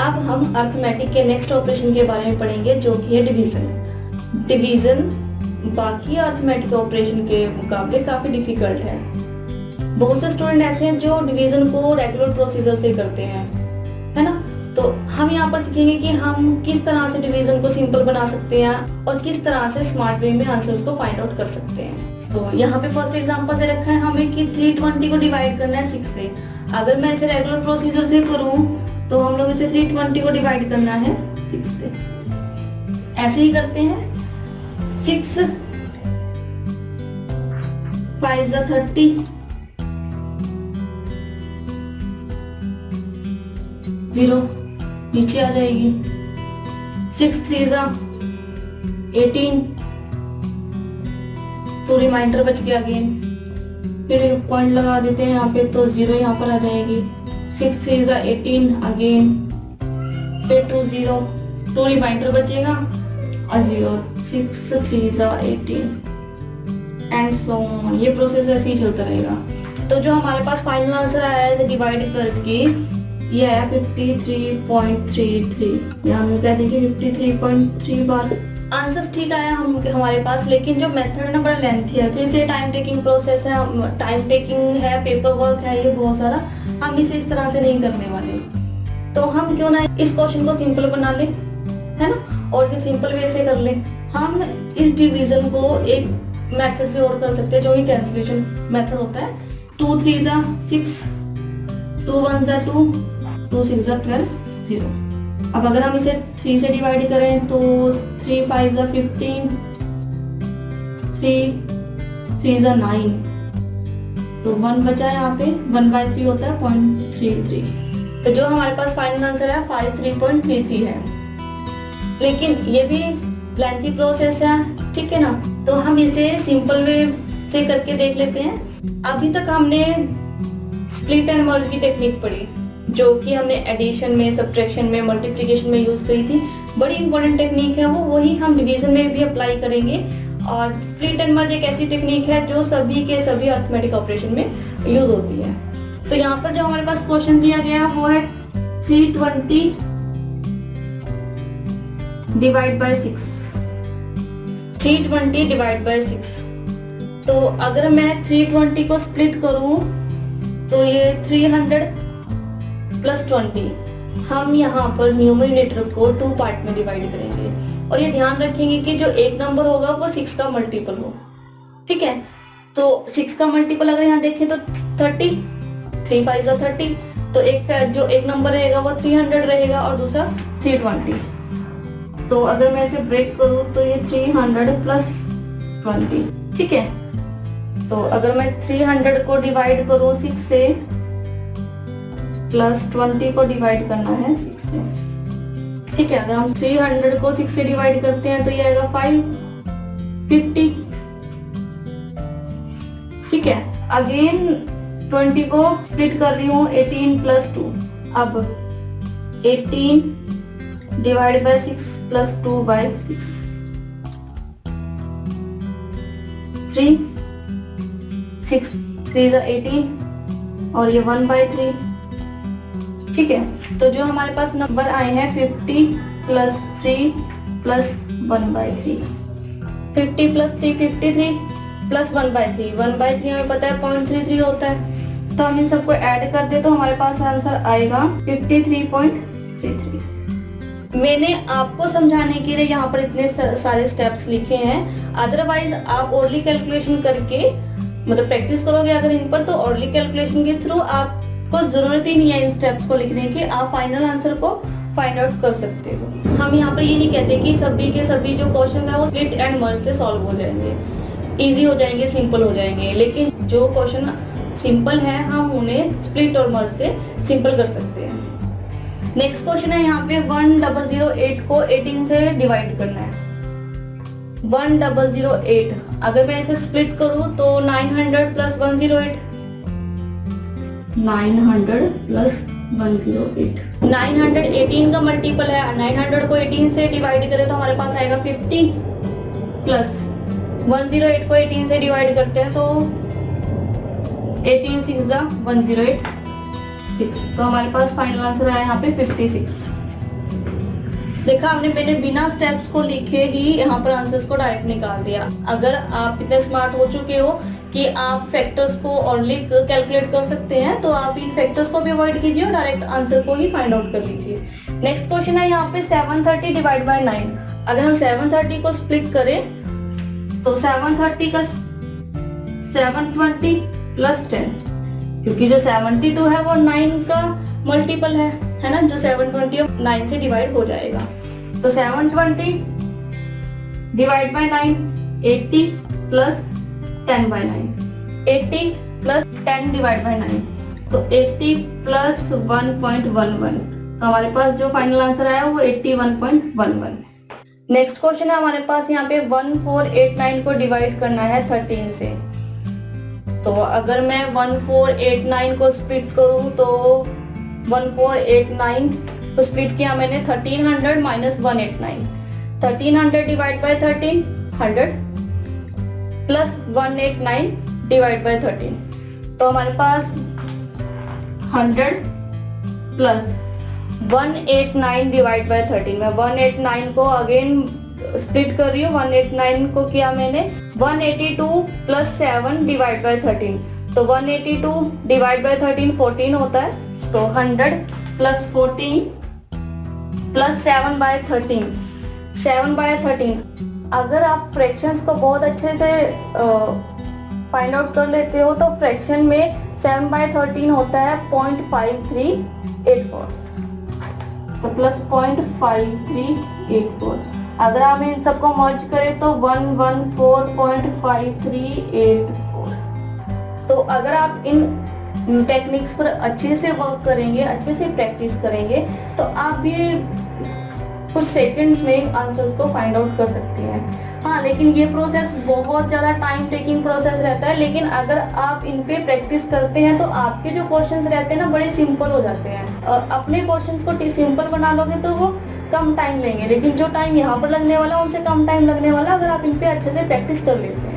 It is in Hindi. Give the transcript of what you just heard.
अब हम अर्थमेटिक के नेक्स्ट ऑपरेशन के बारे में पढ़ेंगे, जो कि है डिवीजन। डिवीजन बाकी अर्थमेटिक ऑपरेशन के मुकाबले काफी डिफिकल्ट है। बहुत से स्टूडेंट ऐसे हैं जो डिवीजन को रेगुलर प्रोसीजर से करते हैं, है ना। तो हम यहाँ पर सीखेंगे कि हम किस तरह से डिवीजन को सिंपल बना सकते हैं और किस तरह से स्मार्ट वे में आंसर्स को फाइंड आउट कर सकते हैं। तो यहाँ पे फर्स्ट एग्जांपल दे रखा है हमें कि 320 को डिवाइड करना है 6 से। अगर मैं इसे रेगुलर प्रोसीजर से करूँ तो हम लोग इसे 320 को डिवाइड करना है 6 से। ऐसे ही करते हैं। 6 5 30, 0 नीचे आ जाएगी। 6 3 18, 2 रिमाइंडर बच गया अगेन। फिर पॉइंट लगा देते हैं यहाँ पे, तो 0 यहाँ पर आ जाएगी। 6 3 18 अगेन, फिर 2 0, 2 रिमाइंडर बचेगा और 0। 6 3 18 एंड सो ऑन। ये प्रोसेस ऐसे ही चलता रहेगा। तो जो हमारे पास फाइनल आंसर आया है इसे डिवाइड करके, ये है 53.33। यहाँ हम कह देंगे 53.3 बार। आंसर्स ठीक आया हमारे पास, लेकिन जो मेथड है ना बड़ा लेंथी है, तो इसे टाइम टेकिंग प्रोसेस है, टाइम टेकिंग है, पेपर वर्क है, ये बहुत सारा। हम इसे इस तरह से नहीं करने वाले। तो हम क्यों ना इस क्वेश्चन को सिंपल बना ले, है ना, और इसे सिंपल वे से कर ले। हम इस डिवीजन को एक मेथड से और कर सकते हैं, जो कि कैंसिलेशन मेथड होता है। 2 3 6, 2 1 2, 2 6 12, 0। अब अगर हम इसे 3 से डिवाइड करें तो 3 5 15, 3 3 9, तो 1 बचा है। यहाँ पे 1/3 होता है 0.33। तो जो हमारे पास फाइनल आंसर है 53.33 है। लेकिन ये भी लेंथी प्रोसेस है, ठीक है ना। तो हम इसे सिंपल वे से करके देख लेते हैं। अभी तक हमने स्प्लिट एंड मर्ज की टेक्निक पढ़ी, जो कि हमने एडिशन में, सब्ट्रैक्शन में, मल्टीप्लिकेशन में यूज करी थी। बड़ी इंपॉर्टेंट टेक्निक है वो, वही हम डिवीजन में भी अप्लाई करेंगे। और स्प्लिट एंड मर्ज एक ऐसी टेक्निक है जो सभी के सभी अर्थमेटिक ऑपरेशन में यूज होती है। तो यहाँ पर जो हमारे पास क्वेश्चन दिया गया वो है 320 डिवाइड बाय 6। 320 divide by 6। तो अगर मैं 320 को स्प्लिट करूं तो ये 300 प्लस 20। हम यहाँ पर न्यूमरेटर को 2 पार्ट में डिवाइड करेंगे और ये ध्यान रखेंगे कि जो एक नंबर होगा वो 6 का मल्टीपल हो, ठीक है। तो 6 का मल्टीपल अगर यहाँ देखें तो 30, 3 5 30। तो जो एक नंबर रहेगा वो 300 रहेगा और दूसरा 320। तो अगर मैं इसे ब्रेक करूँ तो ये 300 प्लस 20, ठीक है। तो अगर मैं 300 को डिवाइड करूँ 6 से, प्लस 20 को डिवाइड करना है 6 से, ठीक है। अगर हम 300 को 6 से डिवाइड करते हैं तो ये आएगा 550, ठीक है। अगेन 20 को स्प्लिट कर रही हूँ 18 प्लस 2। अब 18 डिवाइड बाय 6 प्लस 2 बाय 6, 3 6 3 18 और ये 1/3, ठीक है। तो जो हमारे पास नंबर आए हैं 50 प्लस 3 प्लस 1/3। 50 plus 3 53 plus 1/3। 1/3 हमें पता है 0.33 होता है। तो हम इन सबको ऐड कर दे तो हमारे पास आंसर आएगा 53.33। मैंने आपको समझाने के लिए यहाँ पर इतने सारे स्टेप्स लिखे हैं। अदरवाइज आप ओरली कैलकुलेशन करके, मतलब प्रैक्टिस करोगे अगर इन पर, तो ओरली कैलकुलेशन के थ्रू आपको जरूरत ही नहीं है इन स्टेप्स को लिखने की। आप फाइनल आंसर को फाइंड आउट कर सकते हो। हम यहाँ पर ये नहीं कहते कि सभी के सभी जो क्वेश्चन है वो स्प्लिट एंड मर्ज से सॉल्व हो जाएंगे, इजी हो जाएंगे, सिंपल हो जाएंगे। लेकिन जो क्वेश्चन सिंपल है हम उन्हें स्प्लिट और मर्ज से सिंपल कर सकते हैं। नेक्स्ट क्वेश्चन है यहाँ पे 1008 को 18 से डिवाइड करना है। 1008 अगर मैं इसे स्प्लिट करूं तो 900 प्लस 108, 900 प्लस 108, 918 का मल्टीपल है। 900 को 18 से डिवाइड करें तो हमारे पास आएगा 50 प्लस 108 को 18 से डिवाइड करते हैं तो 18 6 108 6। तो हमारे पास फाइनल आंसर आया यहाँ पे 56। देखा हमने, मैंने बिना स्टेप्स को लिखे ही यहाँ पर आंसर्स को डायरेक्ट निकाल दिया। अगर आप इतने स्मार्ट हो चुके हो कि आप फैक्टर्स को और लिख कैलकुलेट कर सकते हैं, तो आप इन फैक्टर्स को भी अवॉइड कीजिए और डायरेक्ट आंसर को ही फाइंड आउट कर लीजिए। नेक्स्ट क्वेश्चन है यहाँ पे 730 डिवाइड बाय 9। अगर हम 730 को स्प्लिट करें तो 730 का 720 प्लस 10, क्योंकि जो 72 है वो 9 का मल्टीपल है ना, जो 720 9 से डिवाइड हो जाएगा। तो 720 divide by 9 80 plus 10 by 9, 80 plus 10 divide by 9, तो 80 प्लस 1.11। तो हमारे पास जो फाइनल आंसर आया वो 81.11। नेक्स्ट क्वेश्चन है हमारे पास यहाँ पे 1489 को डिवाइड करना है 13 से। तो अगर मैं 1489 को स्प्लिट करूँ तो 1489 को स्प्लिट किया मैंने 1300 minus 189, 1300 divide by 13 100 plus 189 divide by 13। तो हमारे पास 100 प्लस 189 डिवाइड बाय 13। मैं 189 को अगेन स्प्लिट कर रही हूँ। 189 को किया मैंने 182 प्लस 7 डिवाइड बाय 13। तो 182 डिवाइड बाय 13 14 होता है। तो 100 प्लस 14 प्लस 7 बाय 13, 7 बाय 13। अगर आप फ्रैक्शंस को बहुत अच्छे से फाइंड आउट कर लेते हो तो फ्रैक्शन में 7 बाय 13 होता है 0.5384, तो प्लस 0.5384। अगर आप इन सबको मर्ज करें तो 114.5384। तो अगर आप इन टेक्निक्स पर अच्छे से वर्क करेंगे, अच्छे से प्रैक्टिस करेंगे, तो आप ये कुछ सेकंड्स में आंसर्स को फाइंड आउट कर सकते हैं। हाँ, लेकिन ये प्रोसेस बहुत ज़्यादा टाइम टेकिंग प्रोसेस रहता है, लेकिन अगर आप इन पे प्रैक्टिस करते हैं तो आपके जो क्वेश्चंस रहते हैं ना बड़े सिंपल हो जाते हैं। अपने क्वेश्चंस को सिंपल बना लोगे तो वो कम टाइम लेंगे, लेकिन जो टाइम यहाँ पर लगने वाला उनसे कम टाइम लगने वाला अगर आप इन पे अच्छे से प्रैक्टिस कर लेते हैं।